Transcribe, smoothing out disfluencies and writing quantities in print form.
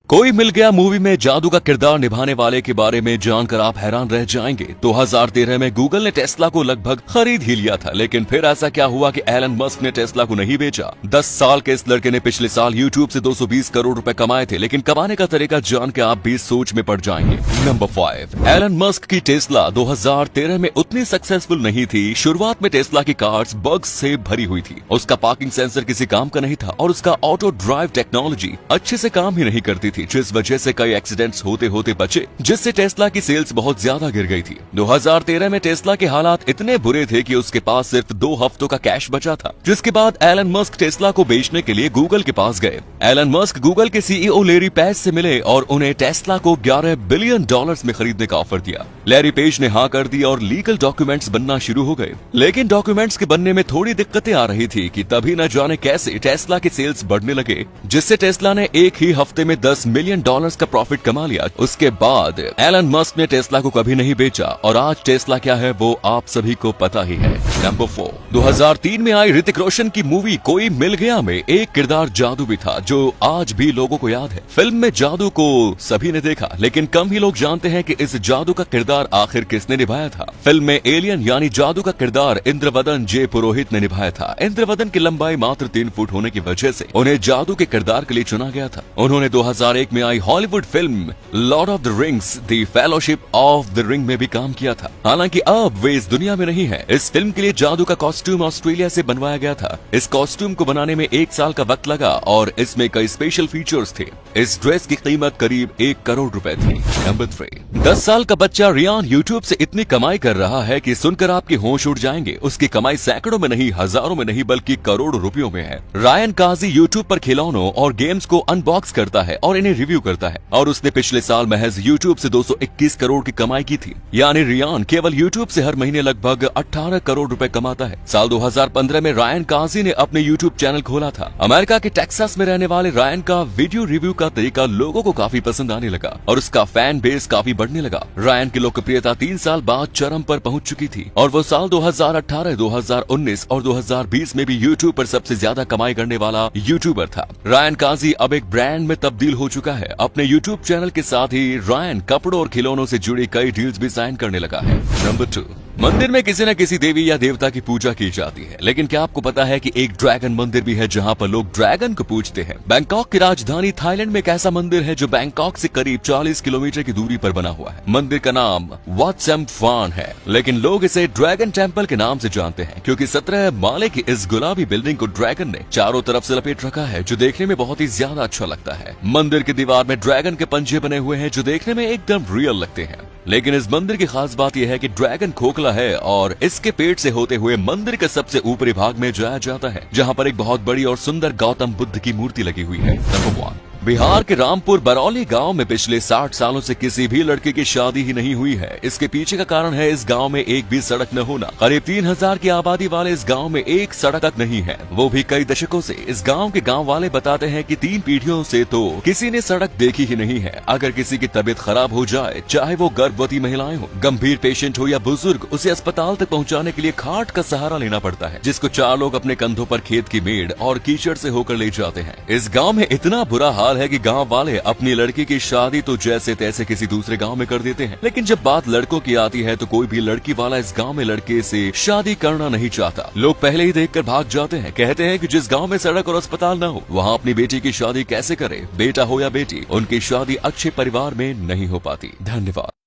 कोई मिल गया मूवी में जादू का किरदार निभाने वाले के बारे में जानकर आप हैरान रह जाएंगे। 2013 में गूगल ने टेस्ला को लगभग खरीद ही लिया था, लेकिन फिर ऐसा क्या हुआ कि एलन मस्क ने टेस्ला को नहीं बेचा। 10 साल के इस लड़के ने पिछले साल यूट्यूब से 220 करोड़ रुपए कमाए थे, लेकिन कमाने का तरीका जान के आप भी सोच में पड़ जाएंगे। नंबर 5, एलन मस्क की टेस्ला 2013 में उतनी सक्सेसफुल नहीं थी। शुरुआत में टेस्ला की कार्स बग्स से भरी हुई थी। उसका पार्किंग सेंसर किसी काम का नहीं था और उसका ऑटो ड्राइव टेक्नोलॉजी अच्छे से काम ही नहीं करती थी, जिस वजह से कई एक्सीडेंट्स होते होते बचे, जिससे टेस्ला की सेल्स बहुत ज्यादा गिर गई थी। 2013 में टेस्ला के हालात इतने बुरे थे कि उसके पास सिर्फ 2 हफ्तों का कैश बचा था, जिसके बाद एलन मस्क टेस्ला को बेचने के लिए गूगल के पास गए। एलन मस्क गूगल के सीईओ लैरी पेज से मिले और उन्हें टेस्ला को $11 बिलियन में खरीदने का ऑफर दिया। लैरी पेज ने हाँ कर दी और लीगल डॉक्यूमेंट्स बनना शुरू हो गए, लेकिन डॉक्यूमेंट्स के बनने में थोड़ी दिक्कतें आ रही थी कि तभी न जाने कैसे टेस्ला के सेल्स बढ़ने लगे, जिससे टेस्ला ने एक ही हफ्ते में $10 मिलियन का प्रॉफिट कमा लिया। उसके बाद एलन मस्क ने टेस्ला को कभी नहीं बेचा और आज टेस्ला क्या है वो आप सभी को पता ही है। नंबर 4, 2003 में आई ऋतिक रोशन की मूवी कोई मिल गया में एक किरदार जादू भी था, जो आज भी लोगों को याद है। फिल्म में जादू को सभी ने देखा, लेकिन कम ही लोग जानते हैं कि इस जादू का किरदार आखिर किसने निभाया था। फिल्म में एलियन यानी जादू का किरदार इंद्रवदन जे पुरोहित ने निभाया था। इंद्रवदन की लंबाई मात्र 3 फुट होने की वजह से उन्हें जादू के किरदार के लिए चुना गया था। उन्होंने 2001 में आई Hollywood film Lord of the Rings the Fellowship of the Ring में भी काम किया था। हालांकि अब वे इस दुनिया में नहीं है। इस फिल्म के लिए जादू का कॉस्ट्यूम ऑस्ट्रेलिया से बनवाया गया था। इस कॉस्ट्यूम को बनाने में 1 साल का वक्त लगा और इसमें कई स्पेशल फीचर्स थे। इस ड्रेस की कीमत करीब 1 करोड़ रुपए थी। नंबर 3, 10 साल का बच्चा रियान यूट्यूब से इतनी कमाई कर रहा है कि सुनकर आपके होश उड़ जाएंगे। उसकी कमाई सैकड़ों में नहीं, हजारों में नहीं, बल्कि करोड़ों रुपयों में है। रायन काजी यूट्यूब पर खिलौनों और गेम्स को अनबॉक्स करता है और इन्हें रिव्यू करता है, और उसने पिछले साल महज यूट्यूब से 221 करोड़ की कमाई की थी। यानी रियान केवल यूट्यूब से हर महीने लगभग 18 करोड़ रुपए कमाता है। साल 2015 में रायन काजी ने अपने यूट्यूब चैनल खोला था। अमेरिका के टेक्सास में रहने वाले रायन का वीडियो रिव्यू का तरीका लोगों को काफी पसंद आने लगा और उसका फैन बेस काफी बढ़ने लगा। रायन की लोकप्रियता 3 साल बाद चरम पर पहुंच चुकी थी और वो साल 2018, 2019 और 2020 में भी यूट्यूब पर सबसे ज्यादा कमाई करने वाला यूट्यूबर था। रायन काजी अब एक ब्रांड में तब्दील हो चुका है। अपने यूट्यूब चैनल के साथ ही रायन कपड़ों और खिलौनों से जुड़ी कई डील्स भी साइन करने लगा है। नंबर 2, मंदिर में किसी न किसी देवी या देवता की पूजा की जाती है, लेकिन क्या आपको पता है कि एक ड्रैगन मंदिर भी है जहां पर लोग ड्रैगन को पूजते हैं। बैंकॉक की राजधानी थाईलैंड में एक ऐसा मंदिर है जो बैंकॉक से करीब 40 किलोमीटर की दूरी पर बना हुआ है। मंदिर का नाम wat samphan है, लेकिन लोग इसे ड्रैगन टेम्पल के नाम से जानते हैं क्योंकि 17 माले की इस गुलाबी बिल्डिंग को ड्रैगन ने चारों तरफ से लपेट रखा है, जो देखने में बहुत ही ज्यादा अच्छा लगता है। मंदिर की दीवार में ड्रैगन के पंजे बने हुए हैं जो देखने में एकदम रियल लगते हैं, लेकिन इस मंदिर की खास बात यह है कि ड्रैगन खोखला है और इसके पेट से होते हुए मंदिर के सबसे ऊपरी भाग में जाया जाता है, जहां पर एक बहुत बड़ी और सुंदर गौतम बुद्ध की मूर्ति लगी हुई है। नंबर 1, बिहार के रामपुर बरौली गांव में पिछले 60 सालों से किसी भी लड़के की शादी ही नहीं हुई है। इसके पीछे का कारण है इस गांव में एक भी सड़क न होना। करीब 3000 की आबादी वाले इस गांव में एक सड़क तक नहीं है, वो भी कई दशकों से। इस गांव के गांव वाले बताते हैं कि 3 पीढ़ियों से तो किसी ने सड़क देखी ही नहीं है। अगर किसी की तबीयत खराब हो जाए, चाहे वो गर्भवती महिलाएं हो, गंभीर पेशेंट हो या बुजुर्ग, उसे अस्पताल तक पहुँचाने के लिए खाट का सहारा लेना पड़ता है, जिसको 4 लोग अपने कंधों पर खेत की मेड़ और कीचड़ से होकर ले जाते हैं। इस गाँव में इतना बुरा हाल है कि गाँव वाले अपनी लड़की की शादी तो जैसे तैसे किसी दूसरे गांव में कर देते हैं, लेकिन जब बात लड़कों की आती है तो कोई भी लड़की वाला इस गांव में लड़के से शादी करना नहीं चाहता। लोग पहले ही देखकर भाग जाते हैं, कहते हैं कि जिस गांव में सड़क और अस्पताल न हो वहां अपनी बेटी की शादी कैसे करे। बेटा हो या बेटी, उनकी शादी अच्छे परिवार में नहीं हो पाती। धन्यवाद।